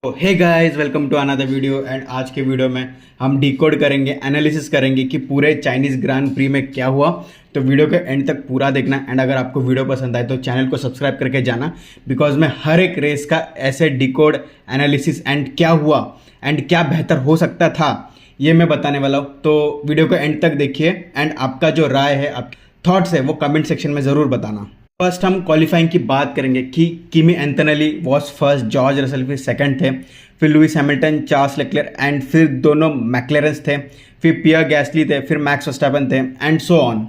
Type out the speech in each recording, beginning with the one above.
तो hey guys, welcome to another video. And आज के वीडियो में हम डिकोड करेंगे, एनालिसिस करेंगे कि पूरे चाइनीज़ ग्रांड प्री में क्या हुआ। तो वीडियो के एंड तक पूरा देखना। एंड अगर आपको वीडियो पसंद आए तो चैनल को सब्सक्राइब करके जाना, बिकॉज मैं हर एक रेस का ऐसे डिकोड, एनालिसिस एंड क्या हुआ एंड क्या बेहतर हो सकता था ये मैं बताने वाला हूँ। तो वीडियो को एंड तक देखिए एंड आपका जो राय है, आप थॉट्स है, वो कमेंट सेक्शन में ज़रूर बताना। फर्स्ट हम क्वालिफाइंग की बात करेंगे कि Kimi Antonelli was first, George Russell फिर सेकंड थे, फिर Lewis Hamilton, Charles LeClair and फिर दोनों मैक्लेरेंस थे, फिर पियर गैस्ली थे, फिर मैक्स वर्स्टैपेन थे एंड सो ऑन।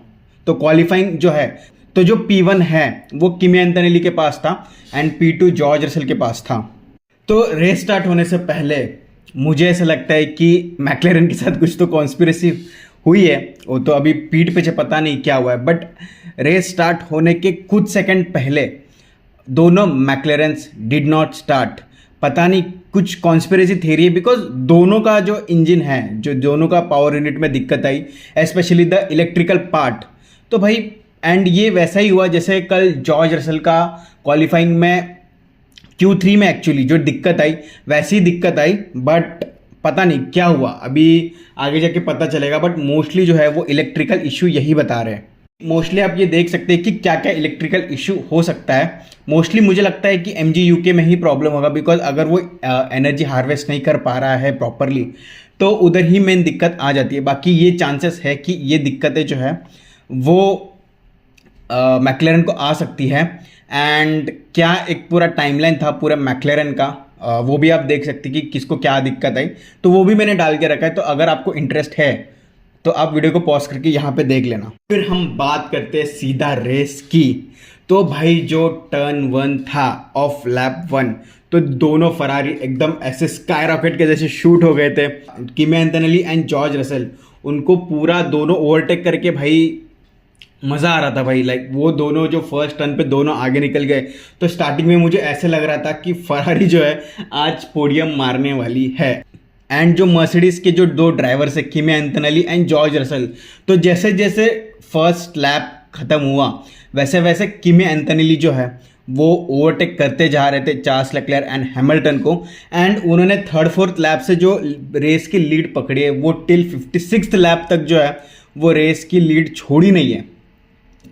तो क्वालिफाइंग जो है, तो जो P1 है वो किमी एंटोनेली के पास था एंड P2 जॉर्ज रसल के पास था। तो रेस स्टार्ट होने से पहले मुझे ऐसा लगता है कि मैक्लेरन के साथ कुछ तो कॉन्स्पिरेसी हुई है। वो तो अभी पीठ पीछे पता नहीं क्या हुआ है, बट रेस स्टार्ट होने के कुछ सेकंड पहले दोनों मैक्लेरेंस डिड नॉट स्टार्ट। पता नहीं कुछ कॉन्स्पिरेसी थ्योरी है, बिकॉज दोनों का जो इंजन है, जो दोनों का पावर यूनिट में दिक्कत आई, स्पेशली द इलेक्ट्रिकल पार्ट। तो भाई एंड ये वैसा ही हुआ जैसे कल जॉर्ज रसल का क्वालिफाइंग में Q3 में एक्चुअली जो दिक्कत आई, वैसी दिक्कत आई, बट पता नहीं क्या हुआ, अभी आगे जाके पता चलेगा। बट मोस्टली जो है वो इलेक्ट्रिकल इशू यही बता रहे हैं। मोस्टली आप ये देख सकते हैं कि क्या क्या इलेक्ट्रिकल इशू हो सकता है। मोस्टली मुझे लगता है कि MG UK में ही प्रॉब्लम होगा, बिकॉज अगर वो एनर्जी हार्वेस्ट नहीं कर पा रहा है प्रॉपरली तो उधर ही मेन दिक्कत आ जाती है। बाकी ये चांसेस है कि ये दिक्कतें जो है वो मैक्लेरन को आ सकती है। एंड क्या एक पूरा टाइमलाइन था पूरा मैक्लेरन का, वो भी आप देख सकते हैं कि किसको क्या दिक्कत आई, तो वो भी मैंने डाल के रखा है। तो अगर आपको इंटरेस्ट है तो आप वीडियो को पॉज करके यहाँ पे देख लेना। फिर हम बात करते हैं सीधा रेस की। तो भाई जो टर्न 1 था ऑफ लैप 1, तो दोनों फरारी एकदम ऐसे स्काई रॉकेट के जैसे शूट हो गए थे। Kimi Antonelli and George Russell, उनको पूरा दोनों ओवरटेक करके भाई मज़ा आ रहा था भाई। लाइक वो दोनों जो फर्स्ट टर्न पे दोनों आगे निकल गए, तो स्टार्टिंग में मुझे ऐसे लग रहा था कि फरारी जो है आज पोडियम मारने वाली है। एंड जो मर्सिडीज के जो दो ड्राइवर्स है, Kimi Antonelli and George Russell, तो जैसे जैसे फर्स्ट लैप खत्म हुआ वैसे वैसे किमी एंटोनेली जो है वो ओवरटेक करते जा रहे थे चार्ल्स लेक्लेयर एंड हैमिल्टन को। एंड उन्होंने थर्ड फोर्थ लैप से जो रेस की लीड पकड़ी है वो टिल 56th लैप तक जो है वो रेस की लीड छोड़ी नहीं है।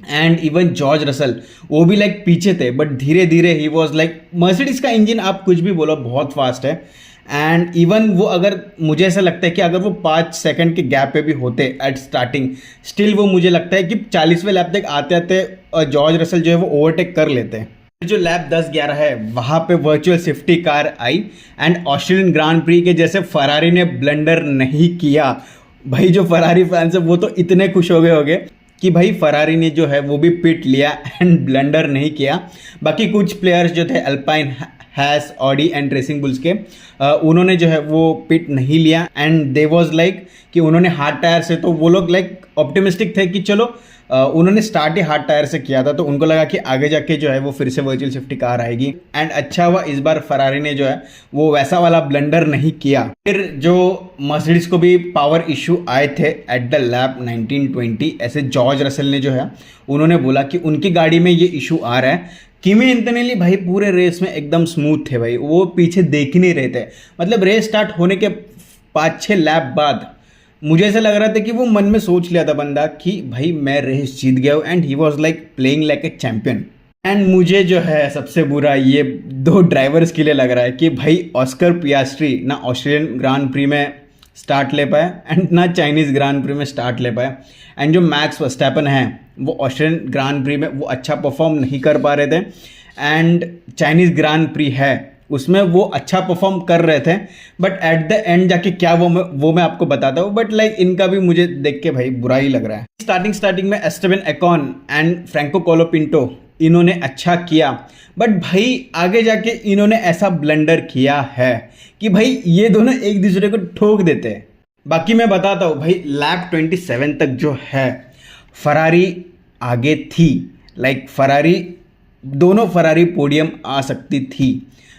एंड इवन जॉर्ज रसल वो भी लाइक पीछे थे, बट धीरे धीरे ही वॉज लाइक, मर्सिडीज का इंजन आप कुछ भी बोलो बहुत फास्ट है। एंड इवन वो, अगर मुझे ऐसा लगता है कि अगर वो 5 सेकंड के गैप पे भी होते एट स्टार्टिंग, स्टिल वो मुझे लगता है कि 40वें लैप तक आते आते जॉर्ज रसल जो है वो ओवरटेक कर लेते हैं। जो लैप 10-11 है वहाँ पे virtual safety car I and Australian grand pre के जैसे फरारी ने ब्लंडर नहीं किया। भाई जो फरारी फैंस है वो तो इतने खुश हो गए होंगे कि भाई फरारी ने जो है वो भी पिट लिया एंड ब्लंडर नहीं किया। बाकी कुछ प्लेयर्स जो थे Alpine, Haas, Audi and Racing Bulls के, उन्होंने जो है वो पिट नहीं लिया। एंड दे वाज लाइक कि उन्होंने हार्ड टायर से, तो वो लोग लाइक ऑप्टिमिस्टिक थे कि चलो उन्होंने स्टार्ट ही हार्ड टायर से किया था, तो उनको लगा कि आगे जाके जो है वो फिर से वर्चुअल सेफ्टी कार आएगी। एंड अच्छा हुआ इस बार फरारी ने जो है वो वैसा वाला ब्लंडर नहीं किया। फिर जो मर्सिडीज को भी पावर इशू आए थे एट द लैप 19-20, ऐसे जॉर्ज रसल ने जो है उन्होंने बोला कि उनकी गाड़ी में ये इशू आ रहा है। किमी एंटोनेली भाई पूरे रेस में एकदम स्मूथ थे भाई, वो पीछे देख ही नहीं रहे थे। मतलब रेस स्टार्ट होने के 5-6 लैप बाद मुझे ऐसा लग रहा था कि वो मन में सोच लिया था बंदा कि भाई मैं रेस जीत गया हूँ। And he was like playing like a champion. And मुझे जो है सबसे बुरा ये दो ड्राइवर्स के लिए लग रहा है कि भाई ऑस्कर पियास्ट्री ना ऑस्ट्रेलियन ग्रांड प्री में स्टार्ट ले पाए एंड ना चाइनीज़ ग्रांड प्री में स्टार्ट ले पाए। एंड जो मैक्स वर्स्टैपेन है वो ऑस्ट्रेलियन ग्रांड प्री में वो अच्छा परफॉर्म नहीं कर पा रहे थे। एंड चाइनीज़ ग्रांड प्री है उसमें वो अच्छा परफॉर्म कर रहे थे, बट एट द एंड जाके क्या वो मैं आपको बताता हूँ। बट लाइक इनका भी मुझे देख के भाई बुरा ही लग रहा है। स्टार्टिंग में एस्टेबन एकॉन एंड फ्रैंको कोलोपिंटो इन्होंने अच्छा किया, बट भाई आगे जाके इन्होंने ऐसा ब्लंडर किया है कि भाई ये दोनों एक दूसरे को ठोक देते हैं। बाकी मैं बताता हूँ भाई, लैप 27 तक जो है फरारी आगे थी। लाइक फरारी दोनों फरारी पोडियम आ सकती थी।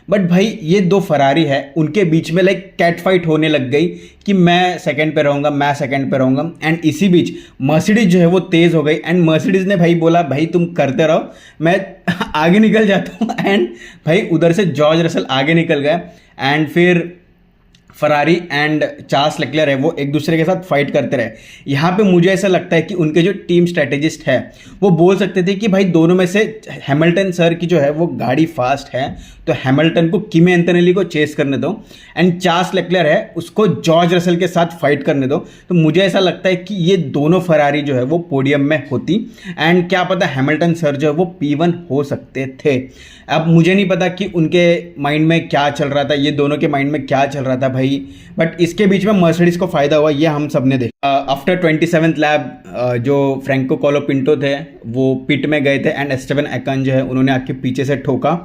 बट भाई ये दो फरारी है, उनके बीच में लाइक कैट फाइट होने लग गई कि मैं सेकंड पे रहूँगा, मैं सेकंड पे रहूँगा। एंड इसी बीच मर्सिडीज जो है वो तेज़ हो गई एंड मर्सिडीज ने भाई बोला भाई तुम करते रहो, मैं आगे निकल जाता हूँ। एंड भाई उधर से जॉर्ज रसल आगे निकल गए एंड फिर फरारी एंड चार्ल्स लेक्लर है वो एक दूसरे के साथ फाइट करते रहे। यहाँ पे मुझे ऐसा लगता है कि उनके जो टीम स्ट्रेटेजिस्ट है वो बोल सकते थे कि भाई दोनों में से हैमिल्टन सर की जो है वो गाड़ी फास्ट है, तो हैमिल्टन को किमी एंटोनेली को चेस करने दो एंड चार्ल्स लेक्लर है उसको जॉर्ज रसल के साथ फाइट करने दो। तो मुझे ऐसा लगता है कि ये दोनों फरारी जो है वो पोडियम में होती एंड क्या पता हैमिल्टन सर जो है वो P1 हो सकते थे। अब मुझे नहीं पता कि उनके माइंड में क्या चल रहा था, ये दोनों के माइंड में क्या चल रहा था भाई, बट इसके बीच में मर्सिडीज को फायदा हुआ, ये हम सब ने देखा। आफ्टर 27th लैप जो फ्रैंको कोलोपिंटो थे वो पिट में गए थे एंड एस्टेबन एकॉन जो है उन्होंने आके पीछे से ठोका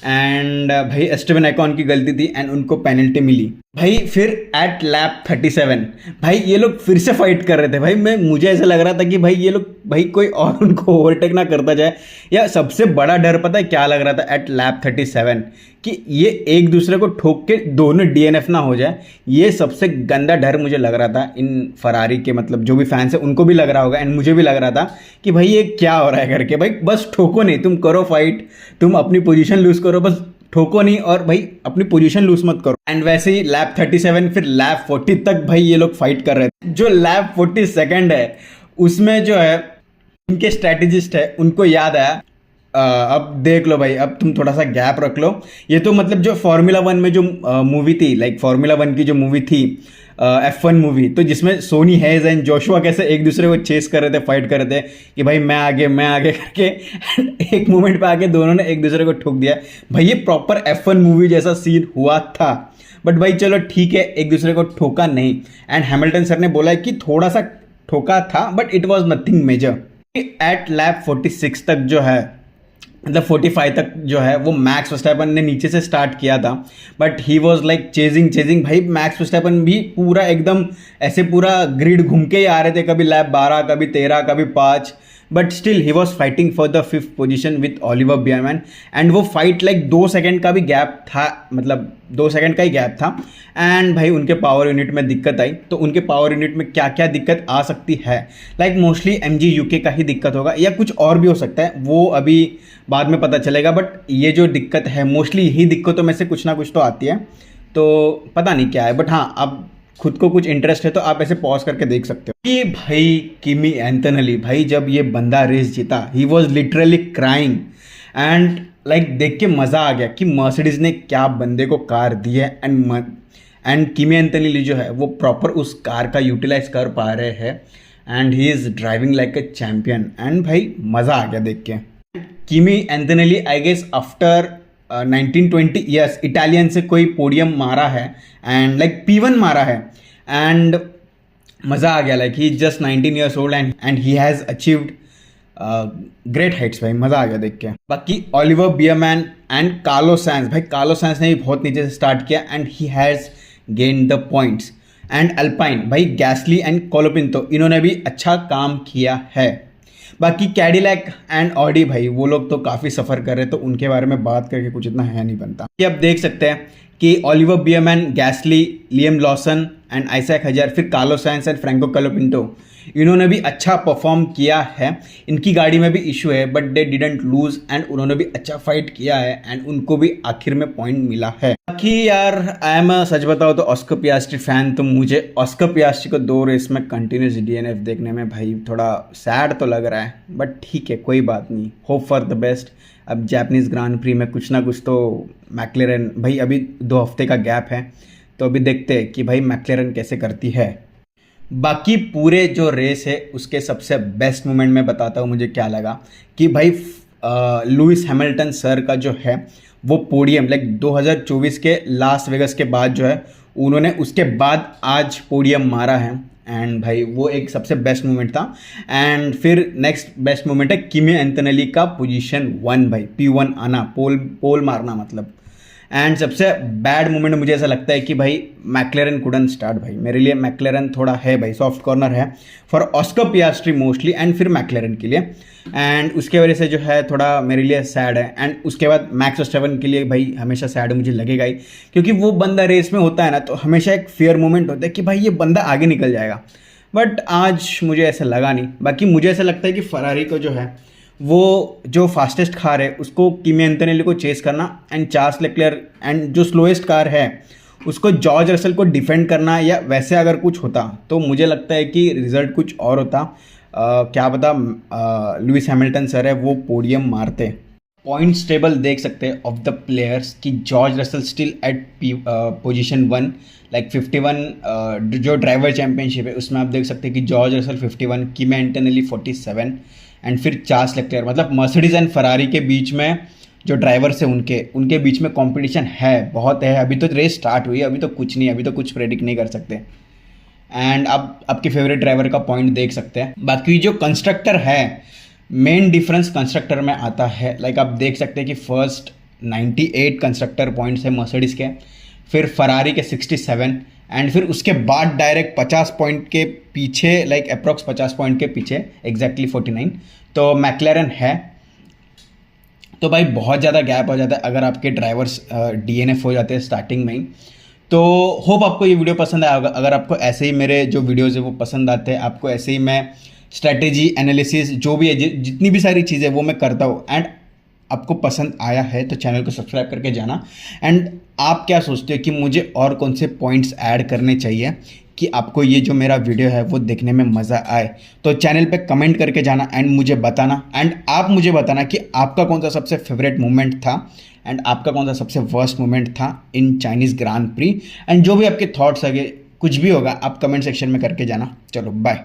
एंड भाई एस्टेबन एकॉन की गलती थी एंड उनको पेनल्टी मिली। भाई फिर एट लैप 37 भाई ये लोग फिर से फाइट कर रहे थे भाई, मुझे ऐसा लग रहा था कि भाई ये लोग भाई कोई और उनको ओवरटेक ना करता जाए, या सबसे बड़ा डर पता है क्या लग रहा था एट लैप 37 कि ये एक दूसरे को ठोक के दोनों DNF ना हो जाए। ये सबसे गंदा डर मुझे लग रहा था इन फरारी के, मतलब जो भी फैंस है उनको भी लग रहा होगा एंड मुझे भी लग रहा था कि भाई ये क्या हो रहा है करके। भाई बस ठोको नहीं, तुम करो फाइट, तुम अपनी पोजीशन लूज करो, बस ठोको नहीं और भाई अपनी पोजीशन लूज मत करो। एंड वैसे ही लैप 37 फिर लैप 40 तक भाई ये लोग फाइट कर रहे थे। जो लैप 42 है उसमें जो है इनके स्ट्रैटेजिस्ट है उनको याद आया अब देख लो भाई, अब तुम थोड़ा सा गैप रख लो। ये तो मतलब जो फार्मूला 1 में जो मूवी थी, लाइक फार्मूला 1 की जो मूवी थी F1 मूवी, तो जिसमें सोनी हैज एंड जोशुआ कैसे एक दूसरे को चेस कर रहे थे, फाइट कर रहे थे कि भाई मैं आगे करके एक मोमेंट पे आके दोनों ने एक दूसरे को ठोक दिया। भाई ये प्रॉपर F1 मूवी जैसा सीन हुआ था। बट भाई चलो ठीक है, एक दूसरे को ठोका नहीं एंड हैमिल्टन सर ने बोला कि थोड़ा सा ठोका था but it was nothing major. At lap 46 तक जो है, मतलब 45 तक जो है वो मैक्स वर्स्टैपन ने नीचे से स्टार्ट किया था but he was like chasing. भाई मैक्स वर्स्टैपन भी पूरा एकदम ऐसे पूरा ग्रिड घूम के ही आ रहे थे, कभी लैप 12, कभी 13, कभी 5, but still he was fighting for the 5th position with Oliver Beermen and वो फाइट लाइक 2 सेकेंड का भी गैप था, मतलब 2 सेकेंड का ही गैप था। एंड भाई उनके पावर यूनिट में दिक्कत आई, तो उनके पावर यूनिट में क्या क्या दिक्कत आ सकती है, लाइक मोस्टली MG UK का ही दिक्कत होगा या कुछ और भी हो सकता है, वो अभी बाद में पता चलेगा। बट ये जो दिक्कत है मोस्टली यही दिक्कतों में से कुछ ना कुछ तो आती है, तो पता नहीं क्या है। बट हाँ, अब खुद को कुछ इंटरेस्ट है तो आप ऐसे पॉज करके देख सकते हो कि भाई किमी एंटोनेली, भाई जब ये बंदा रेस जीता he was literally crying and like देख के मज़ा आ गया कि मर्सिडीज ने क्या बंदे को कार दी है एंड किमी एंटोनेली जो है वो प्रॉपर उस कार का यूटिलाइज कर पा रहे हैं and he is driving like a champion and भाई मज़ा आ गया देख के। Kimi Antonelli I guess after 1920 years Italian से कोई पोडियम मारा है एंड लाइक P1 मारा है एंड मज़ा आ गया, like he just 19 years old and he has achieved great Heights. भाई मज़ा आ गया देख के। बाकी Oliver Beermen and Carlos Sainz, भाई कार्लोस साइंज ने भी बहुत नीचे से स्टार्ट किया and he has gain the points and alpine, भाई गैसली एंड कोलोपिंटो इन्होंने भी अच्छा काम किया है। बाकी कैडिलैक एंड ऑडी भाई वो लोग तो काफ़ी सफ़र कर रहे, तो उनके बारे में बात करके कुछ इतना है नहीं बनता। ये आप देख सकते हैं कि Oliver Beermen, गैसली, Liam Lawson and Isaac हजर, फिर कार्लोस साइंज एंड फ्रैंको कोलोपिंटो इन्होंने भी अच्छा परफॉर्म किया है। इनकी गाड़ी में भी इशू है but they didn't loose and उन्होंने भी अच्छा फाइट किया है एंड उनको भी आखिर में पॉइंट मिला है। बाकी यार आई एम सच बताओ तो ऑस्कर पियास्ट्री फैन, तो मुझे ऑस्कर पियास्ट्री को 2 रेस में कंटिन्यूस DNF देखने में भाई थोड़ा सैड तो लग रहा है, बट ठीक है कोई बात नहीं, होप फॉर द बेस्ट। अब जापानीज ग्रांड प्री में कुछ ना कुछ तो मैक्लेरन, भाई अभी 2 हफ्ते का गैप है तो अभी देखते हैं कि भाई मैक्लेरन कैसे करती है। बाकी पूरे जो रेस है उसके सबसे बेस्ट मोमेंट में बताता हूँ मुझे क्या लगा कि भाई लुइस हैमिल्टन सर का जो है वो पोडियम लाइक 2024 के लास वेगस के बाद जो है उन्होंने उसके बाद आज पोडियम मारा है एंड भाई वो एक सबसे बेस्ट मोमेंट था। एंड फिर नेक्स्ट बेस्ट मोमेंट है किमी एंटोनेली का पोजीशन 1, भाई P1 आना, पोल मारना मतलब। एंड सबसे बैड मोमेंट मुझे ऐसा लगता है कि भाई मैक्लेरन कुडंट स्टार्ट। भाई मेरे लिए मैक्लेरन थोड़ा है भाई, सॉफ्ट कॉर्नर है फॉर ऑस्कर पियास्ट्री मोस्टली, एंड फिर मैक्लेरन के लिए, एंड उसके वजह से जो है थोड़ा मेरे लिए सैड है। एंड उसके बाद मैक्स वर्स्टेपन के लिए भाई हमेशा सैड मुझे लगेगा ही, क्योंकि वो बंदा रेस में होता है ना तो हमेशा एक फेयर मोमेंट होता है कि भाई ये बंदा आगे निकल जाएगा, बट आज मुझे ऐसा लगा नहीं। बाकी मुझे ऐसा लगता है कि फरारी को जो है वो जो फास्टेस्ट कार है उसको किमी एंटोनेल्ली को चेस करना, एंड चार्ल्स लेक्लेयर एंड जो स्लोएस्ट कार है उसको जॉर्ज रसल को डिफेंड करना, या वैसे अगर कुछ होता तो मुझे लगता है कि रिजल्ट कुछ और होता। क्या पता लुइस हैमिल्टन सर है वो पोडियम मारते। पॉइंट्स टेबल देख सकते हैं ऑफ द प्लेयर्स कि George Russell still at position 1 like 51। जो ड्राइवर चैंपियनशिप है उसमें आप देख सकते हैं कि जॉर्ज रसल 51, किमी एंटोनेल्ली 47, एंड फिर चार्ल्स लेक्लेयर। मतलब मर्सिडीज एंड फरारी के बीच में जो ड्राइवर्स हैं उनके बीच में कंपटीशन है, बहुत है। अभी तो रेस स्टार्ट हुई है, अभी तो कुछ नहीं, अभी तो कुछ प्रेडिक्ट नहीं कर सकते। एंड आप आपके फेवरेट ड्राइवर का पॉइंट देख सकते हैं। बाकी जो कंस्ट्रक्टर है, मेन डिफरेंस कंस्ट्रक्टर में आता है। लाइक आप देख सकते हैं कि फर्स्ट 98 कंस्ट्रक्टर पॉइंट्स है मर्सिडीज के, फिर फरारी के 67, एंड फिर उसके बाद डायरेक्ट 50 पॉइंट के पीछे, लाइक अप्रॉक्स 50 पॉइंट के पीछे, एग्जैक्टली 49 तो मैक्लेरन है। तो भाई बहुत ज़्यादा गैप हो जाता है अगर आपके ड्राइवर्स DNF हो जाते हैं स्टार्टिंग में ही। तो होप आपको ये वीडियो पसंद आया होगा। अगर आपको ऐसे ही मेरे जो वीडियोज़ है वो पसंद आते हैं, आपको ऐसे ही मैं स्ट्रैटेजी एनालिसिस जो भी है जितनी भी सारी चीज़ें वो मैं करता हूँ, एंड आपको पसंद आया है तो चैनल को सब्सक्राइब करके जाना। एंड आप क्या सोचते हो कि मुझे और कौन से पॉइंट्स ऐड करने चाहिए कि आपको ये जो मेरा वीडियो है वो देखने में मज़ा आए, तो चैनल पे कमेंट करके जाना एंड मुझे बताना। एंड आप मुझे बताना कि आपका कौन सा सबसे फेवरेट मोमेंट था एंड आपका कौन सा सबसे वर्स्ट मोमेंट था इन चाइनीज़ ग्रांड प्री। एंड जो भी आपके थॉट्स है, कुछ भी होगा आप कमेंट सेक्शन में करके जाना। चलो बाय।